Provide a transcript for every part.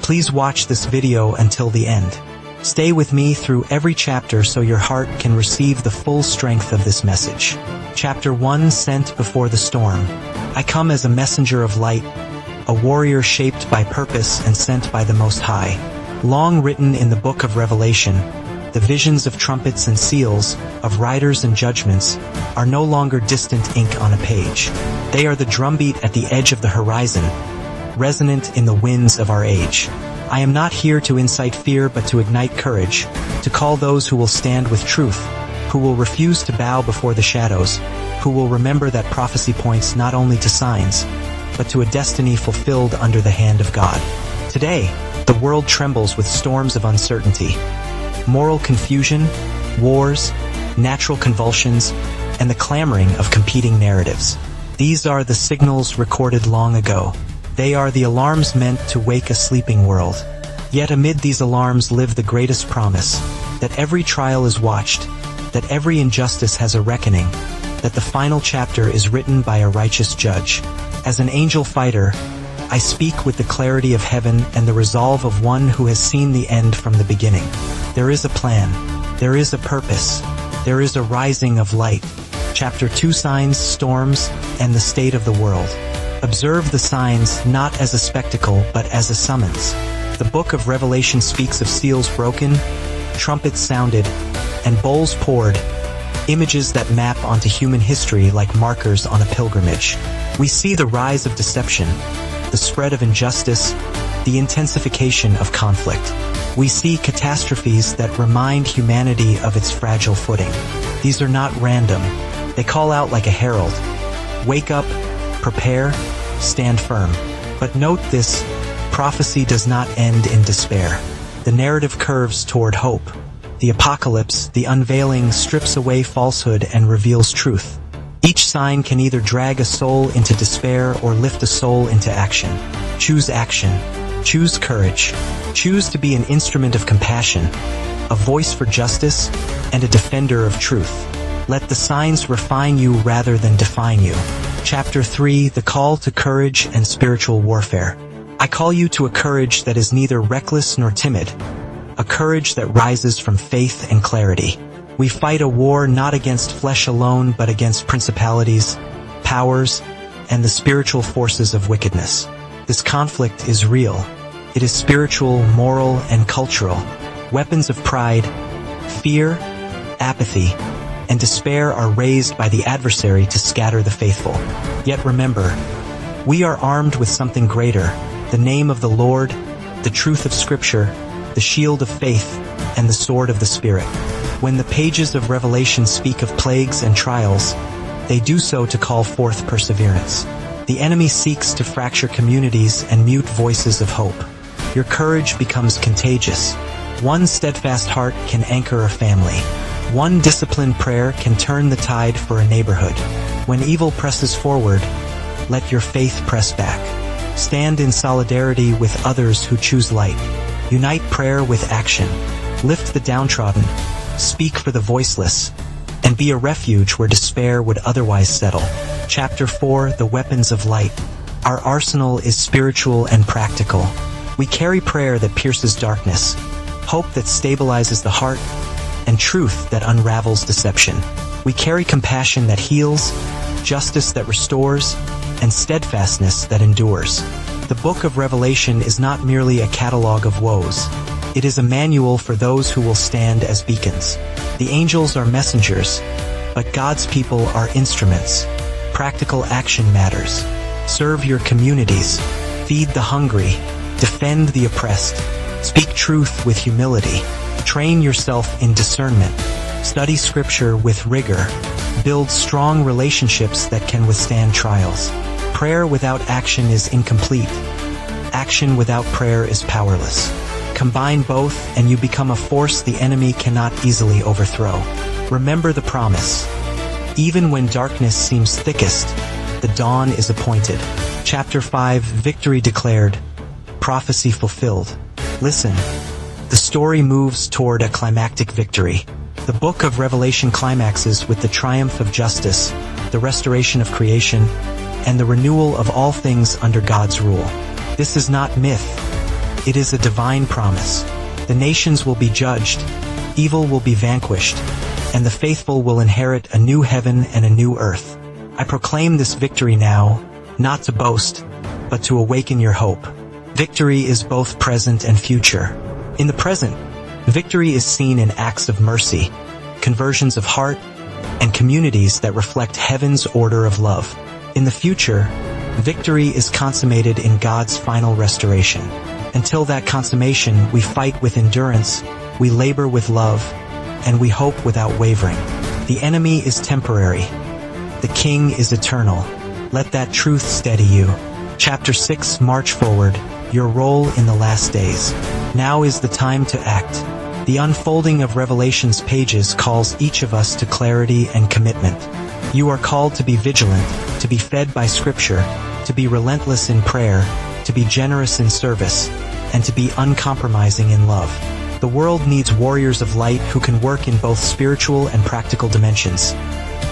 Please watch this video until the end. Stay with me through every chapter so your heart can receive the full strength of this message. Chapter 1, Sent Before the Storm. I come as a messenger of light, a warrior shaped by purpose and sent by the Most High. Long written in the book of Revelation, the visions of trumpets and seals, of riders and judgments, are no longer distant ink on a page. They are the drumbeat at the edge of the horizon, resonant in the winds of our age. I am not here to incite fear but to ignite courage, to call those who will stand with truth, who will refuse to bow before the shadows, who will remember that prophecy points not only to signs, but to a destiny fulfilled under the hand of God. Today, the world trembles with storms of uncertainty. Moral confusion, wars, natural convulsions, and the clamoring of competing narratives. These are the signals recorded long ago. They are the alarms meant to wake a sleeping world. Yet amid these alarms live the greatest promise, that every trial is watched, that every injustice has a reckoning, that the final chapter is written by a righteous judge. As an angel fighter, I speak with the clarity of heaven and the resolve of one who has seen the end from the beginning. There is a plan. There is a purpose. There is a rising of light. Chapter 2, Signs, Storms, and the State of the World. Observe the signs not as a spectacle but as a summons. The book of Revelation speaks of seals broken, trumpets sounded, and bowls poured, images that map onto human history like markers on a pilgrimage. We see the rise of deception, the spread of injustice, the intensification of conflict. We see catastrophes that remind humanity of its fragile footing. These are not random. They call out like a herald. Wake up, prepare, stand firm. But note this, prophecy does not end in despair. The narrative curves toward hope. The apocalypse, the unveiling, strips away falsehood and reveals truth. Each sign can either drag a soul into despair or lift a soul into action. Choose action. Choose courage. Choose to be an instrument of compassion, a voice for justice, and a defender of truth. Let the signs refine you rather than define you. Chapter 3, The Call to Courage and Spiritual Warfare. I call you to a courage that is neither reckless nor timid, a courage that rises from faith and clarity. We fight a war not against flesh alone but against principalities, powers, and the spiritual forces of wickedness. This conflict is real. It is spiritual, moral, and cultural. Weapons of pride, fear, apathy, and despair are raised by the adversary to scatter the faithful. Yet remember, we are armed with something greater, the name of the Lord, the truth of Scripture, the shield of faith, and the sword of the Spirit. When the pages of Revelation speak of plagues and trials, they do so to call forth perseverance. The enemy seeks to fracture communities and mute voices of hope. Your courage becomes contagious. One steadfast heart can anchor a family. One disciplined prayer can turn the tide for a neighborhood. When evil presses forward, let your faith press back. Stand in solidarity with others who choose light. Unite prayer with action. Lift the downtrodden. Speak for the voiceless. And be a refuge where despair would otherwise settle. Chapter 4, The Weapons of Light. Our arsenal is spiritual and practical. We carry prayer that pierces darkness, hope that stabilizes the heart, and truth that unravels deception. We carry compassion that heals, justice that restores, and steadfastness that endures. The book of Revelation is not merely a catalog of woes. It is a manual for those who will stand as beacons. The angels are messengers, but God's people are instruments. Practical action matters. Serve your communities. Feed the hungry. Defend the oppressed. Speak truth with humility. Train yourself in discernment. Study Scripture with rigor. Build strong relationships that can withstand trials. Prayer without action is incomplete. Action without prayer is powerless. Combine both and you become a force the enemy cannot easily overthrow. Remember the promise. Even when darkness seems thickest, the dawn is appointed. Chapter 5, Victory Declared. Prophecy Fulfilled. Listen. The story moves toward a climactic victory. The book of Revelation climaxes with the triumph of justice, the restoration of creation, and the renewal of all things under God's rule. This is not myth. It is a divine promise. The nations will be judged, evil will be vanquished, and the faithful will inherit a new heaven and a new earth. I proclaim this victory now, not to boast, but to awaken your hope. Victory is both present and future. In the present, victory is seen in acts of mercy, conversions of heart, and communities that reflect heaven's order of love. In the future, victory is consummated in God's final restoration. Until that consummation, we fight with endurance, we labor with love, and we hope without wavering. The enemy is temporary. The King is eternal. Let that truth steady you. Chapter 6, March Forward, your role in the last days. Now is the time to act. The unfolding of Revelation's pages calls each of us to clarity and commitment. You are called to be vigilant, to be fed by Scripture, to be relentless in prayer, to be generous in service, and to be uncompromising in love. The world needs warriors of light who can work in both spiritual and practical dimensions.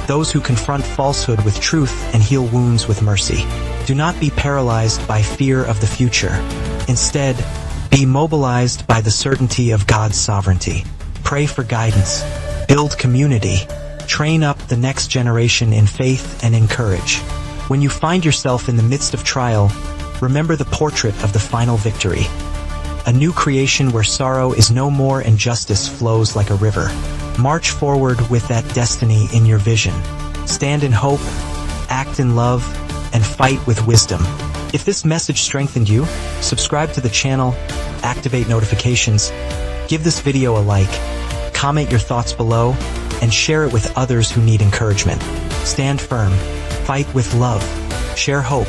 Those who confront falsehood with truth and heal wounds with mercy. Do not be paralyzed by fear of the future. Instead, be mobilized by the certainty of God's sovereignty. Pray for guidance. Build community. Train up the next generation in faith and in courage. When you find yourself in the midst of trial, remember the portrait of the final victory. A new creation where sorrow is no more and justice flows like a river. March forward with that destiny in your vision. Stand in hope, act in love, and fight with wisdom. If this message strengthened you, subscribe to the channel, activate notifications, give this video a like, comment your thoughts below, and share it with others who need encouragement. Stand firm, fight with love, share hope,